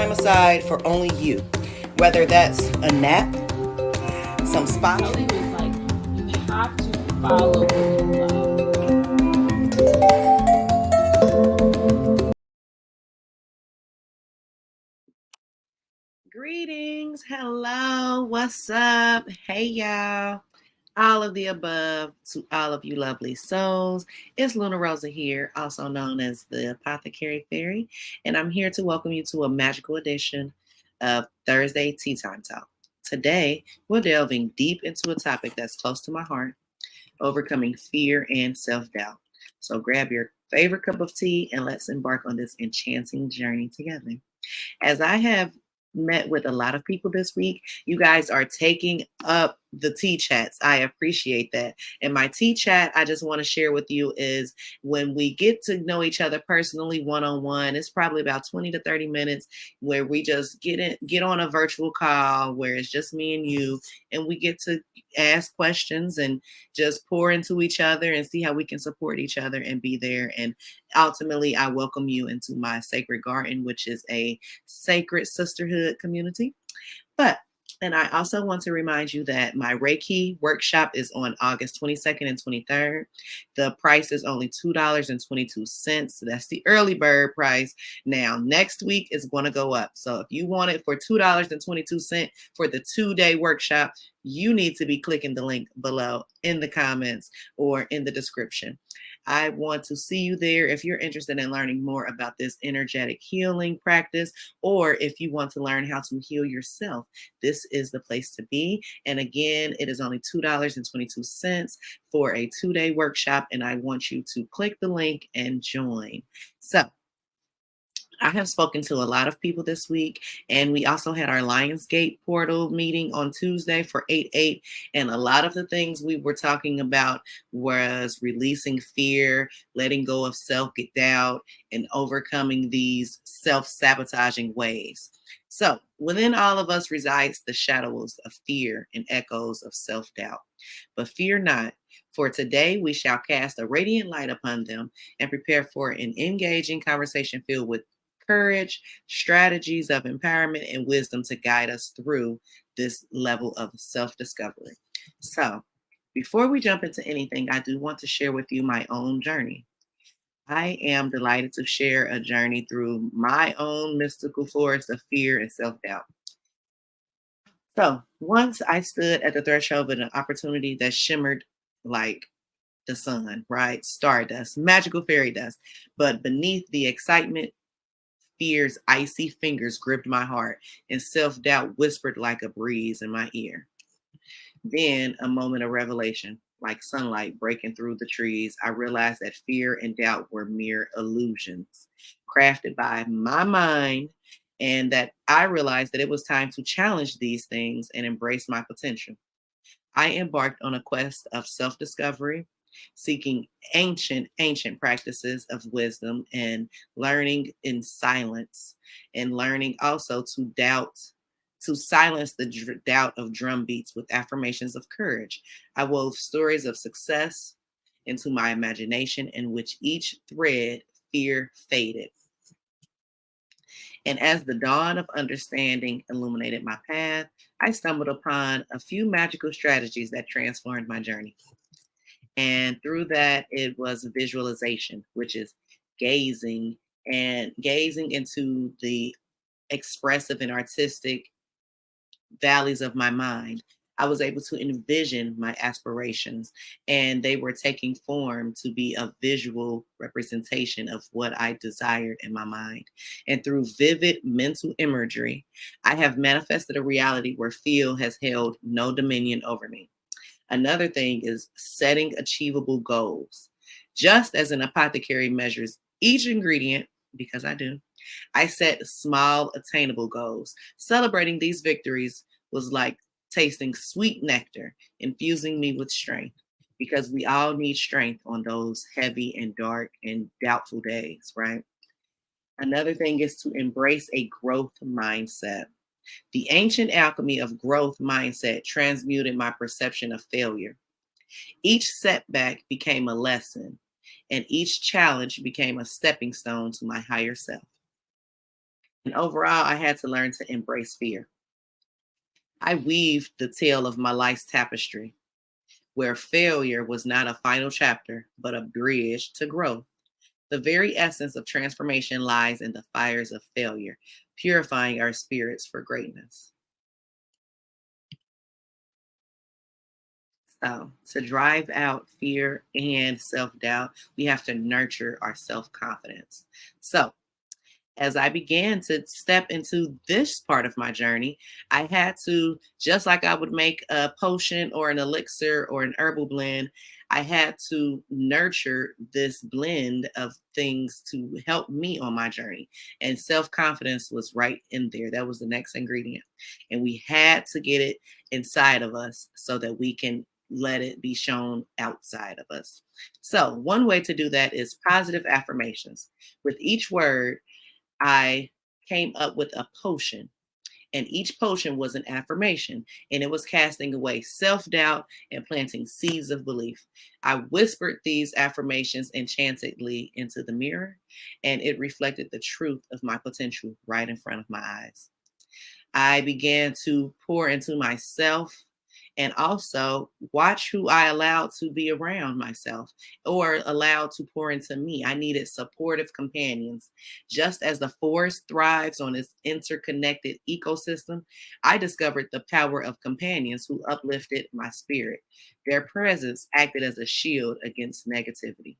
time aside for only you. Whether that's a nap, some spa. Tell you is like you have to follow what you love. Greetings. Hello. What's up? Hey, y'all. All of the above to all of you lovely souls. It's Luna Rosa here, also known as the Apothecary Fairy, and I'm here to welcome you to a magical edition of Thursday Tea Time Talk. Today, we're delving deep into a topic that's close to my heart, overcoming fear and self-doubt. So grab your favorite cup of tea and let's embark on this enchanting journey together. As I have met with a lot of people this week, you guys are taking up the tea chats. I appreciate that. And my tea chat, I just want to share with you is when we get to know each other personally, one-on-one, it's probably about 20 to 30 minutes where we just get on a virtual call where it's just me and you, and we get to ask questions and just pour into each other and see how we can support each other and be there. And ultimately, I welcome you into my sacred garden, which is a sacred sisterhood community. But and I also want to remind you that my Reiki workshop is on August 22nd and 23rd. The price is only $2.22. So that's the early bird price. Now, next week is going to go up. So if you want it for $2.22 for the 2-day workshop, you need to be clicking the link below in the comments or in the description. I want to see you there if you're interested in learning more about this energetic healing practice, or if you want to learn how to heal yourself. This is the place to be. And again, it is only $2.22 for a 2-day workshop, and I want you to click the link and join. So, I have spoken to a lot of people this week, and we also had our Lionsgate portal meeting on Tuesday for 8/8. And a lot of the things we were talking about was releasing fear, letting go of self-doubt, and overcoming these self-sabotaging ways. So within all of us resides the shadows of fear and echoes of self-doubt. But fear not, for today we shall cast a radiant light upon them and prepare for an engaging conversation filled with courage, strategies of empowerment, and wisdom to guide us through this level of self discovery. So, before we jump into anything, I do want to share with you my own journey. I am delighted to share a journey through my own mystical forest of fear and self doubt. So, once I stood at the threshold of an opportunity that shimmered like the sun, right? Stardust, magical fairy dust. But beneath the excitement, fear's icy fingers gripped my heart, and self doubt whispered like a breeze in my ear. Then a moment of revelation, like sunlight breaking through the trees, I realized that fear and doubt were mere illusions crafted by my mind, and that I realized that it was time to challenge these things and embrace my potential. I embarked on a quest of self discovery, seeking ancient practices of wisdom and learning in silence, and learning also to silence the doubt of drum beats with affirmations of courage. I wove stories of success into my imagination, in which each thread fear faded. And as the dawn of understanding illuminated my path, I stumbled upon a few magical strategies that transformed my journey. And through that, it was visualization, which is gazing gazing into the expressive and artistic valleys of my mind. I was able to envision my aspirations, and they were taking form to be a visual representation of what I desired in my mind. And through vivid mental imagery, I have manifested a reality where fear has held no dominion over me. Another thing is setting achievable goals. Just as an apothecary measures each ingredient, because I do, I set small, attainable goals. Celebrating these victories was like tasting sweet nectar, infusing me with strength, because we all need strength on those heavy and dark and doubtful days, right? Another thing is to embrace a growth mindset. The ancient alchemy of growth mindset transmuted my perception of failure. Each setback became a lesson, and each challenge became a stepping stone to my higher self. And overall, I had to learn to embrace fear. I weaved the tale of my life's tapestry, where failure was not a final chapter, but a bridge to growth. The very essence of transformation lies in the fires of failure, purifying our spirits for greatness. So, to drive out fear and self doubt, we have to nurture our self confidence. So, as I began to step into this part of my journey, I had to, just like I would make a potion or an elixir or an herbal blend, I had to nurture this blend of things to help me on my journey. And self confidence was right in there. That was the next ingredient. And we had to get it inside of us so that we can let it be shown outside of us. So, one way to do that is positive affirmations. With each word, I came up with a potion, and each potion was an affirmation, and it was casting away self doubt and planting seeds of belief. I whispered these affirmations enchantedly into the mirror, and it reflected the truth of my potential right in front of my eyes. I began to pour into myself and also watch who I allowed to be around myself or allowed to pour into me. I needed supportive companions. Just as the forest thrives on its interconnected ecosystem, I discovered the power of companions who uplifted my spirit. Their presence acted as a shield against negativity.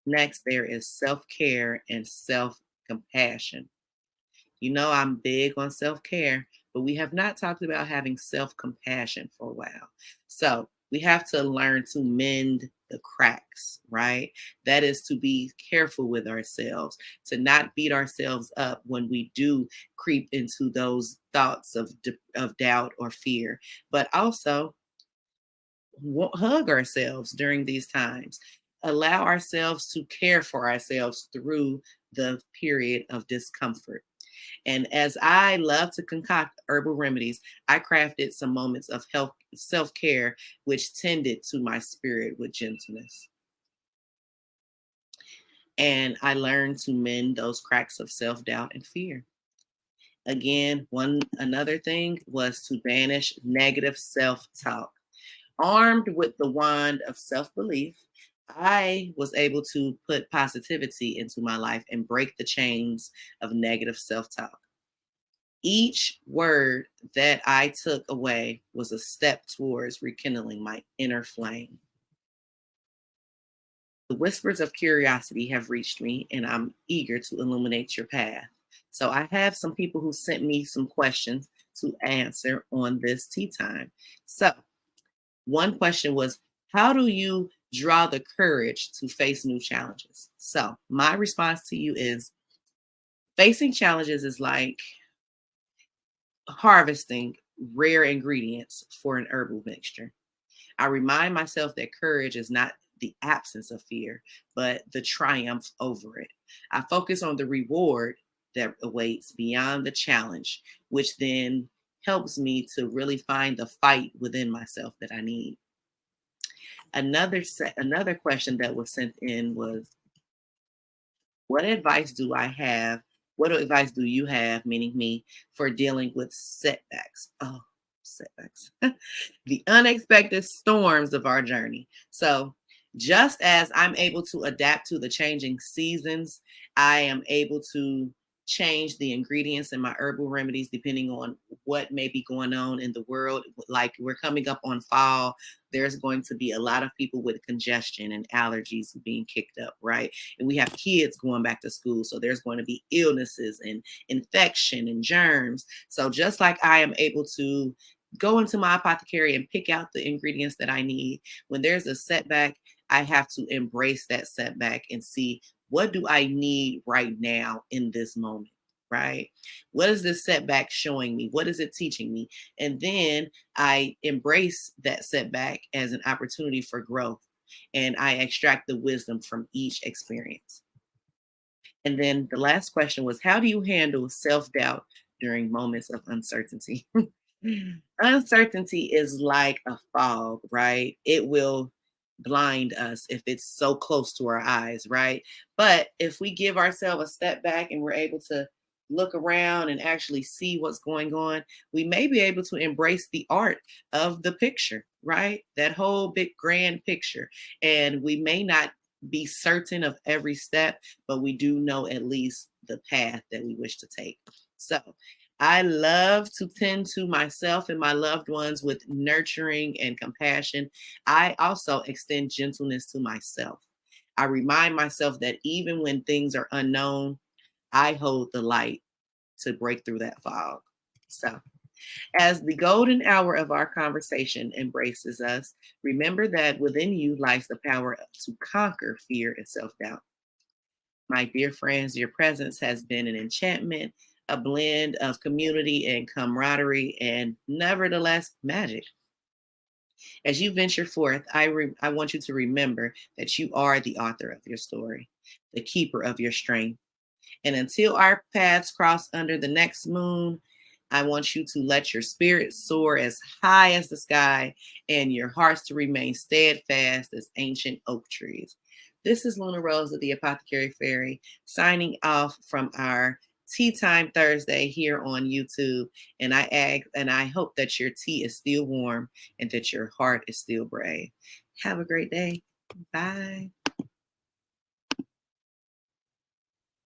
Next, there is self care and self compassion. You know, I'm big on self care, but we have not talked about having self compassion for a while. So we have to learn to mend the cracks, right? That is to be careful with ourselves, to not beat ourselves up when we do creep into those thoughts of doubt or fear, but also hug ourselves during these times. Allow ourselves to care for ourselves through the period of discomfort. And as I love to concoct herbal remedies, I crafted some moments of health self-care which tended to my spirit with gentleness. And I learned to mend those cracks of self-doubt and fear. Again, one another thing was to banish negative self-talk. Armed with the wand of self-belief, I was able to put positivity into my life and break the chains of negative self-talk. Each word that I took away was a step towards rekindling my inner flame. The whispers of curiosity have reached me, and I'm eager to illuminate your path. So, I have some people who sent me some questions to answer on this tea time. So, one question was, how do you draw the courage to face new challenges? So, my response to you is facing challenges is like harvesting rare ingredients for an herbal mixture. I remind myself that courage is not the absence of fear, but the triumph over it. I focus on the reward that awaits beyond the challenge, which then helps me to really find the fight within myself that I need. Another question that was sent in was, what advice do I have? What advice do you have, meaning me, for dealing with setbacks? Oh, setbacks. The unexpected storms of our journey. So, just as I'm able to adapt to the changing seasons, I am able to change the ingredients in my herbal remedies depending on what may be going on in the world. Like we're coming up on fall, there's going to be a lot of people with congestion and allergies being kicked up, right? And we have kids going back to school, so there's going to be illnesses and infection and germs. So just like I am able to go into my apothecary and pick out the ingredients that I need. When there's a setback, I have to embrace that setback and see, what do I need right now in this moment, right? What is this setback showing me? What is it teaching me? And then I embrace that setback as an opportunity for growth, and I extract the wisdom from each experience. And then the last question was, how do you handle self doubt during moments of uncertainty? Uncertainty is like a fog, right? It will blind us if it's so close to our eyes, right? But if we give ourselves a step back and we're able to look around and actually see what's going on, we may be able to embrace the art of the picture, right? That whole big grand picture. And we may not be certain of every step, but we do know at least the path that we wish to take. So I love to tend to myself and my loved ones with nurturing and compassion. I also extend gentleness to myself. I remind myself that even when things are unknown, I hold the light to break through that fog. So, as the golden hour of our conversation embraces us, remember that within you lies the power to conquer fear and self doubt. My dear friends, your presence has been an enchantment, a blend of community and camaraderie, and nevertheless magic. As you venture forth, I want you to remember that you are the author of your story, the keeper of your strength. And until our paths cross under the next moon, I want you to let your spirit soar as high as the sky and your hearts to remain steadfast as ancient oak trees. This is Luna Rose of the Apothecary Fairy signing off from our Tea Time Thursday here on YouTube. And I hope that your tea is still warm and that your heart is still brave. Have a great day. Bye.